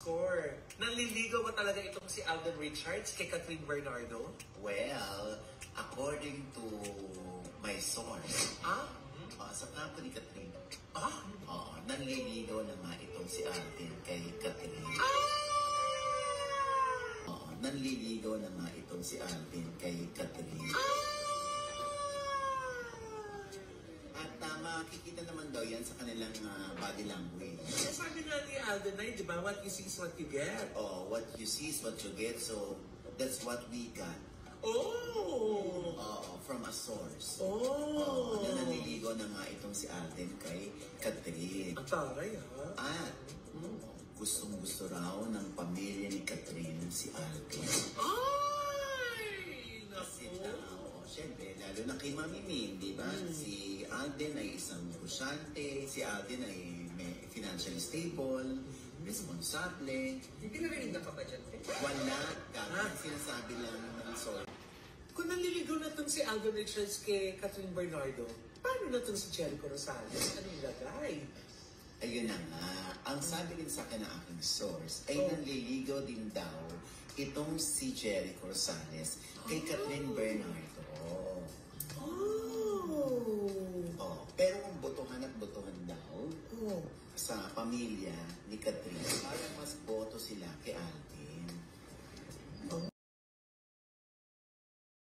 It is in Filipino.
score. Nanliligaw ba talaga itong si Alden Richards kay Catherine Bernardo? Well, according to my source, sa kampo ni Catherine, nanliligaw na nga itong si Alden kay Catherine. Nanliligaw na nga itong si Alden kay Catherine. At makikita naman daw yan sa kanilang body language. Sabi nga ni Alden ay, di ba, what you see is what you get. What you see is what you get, so that's what we got. From a source. Nanliligaw na nga itong si Alden kay Catherine. Ang taray, At gustong-gusto raw ng pamilya ni Catherine si Alden. Ay! Kasi syempre, lalo na kay Mami Min, di ba? Si Alden ay isang negosyante, si Alden ay financially stable, responsable. Hindi na rin ka ba dyan? Wala ka. Sinasabi lang ng soul. Kung nanliligaw na itong si Alden Richards kay Catherine Bernardo, paano na itong si Jericho Rosales? Anong lagay? Ayun na nga. Ang sabi rin sa akin ng aking source ay nanliligaw din daw itong si Jericho Rosales kay Catherine Bernardo. Pero kung botohan at botohan daw sa pamilya ni Catherine, parang mas boto sila kay Alden.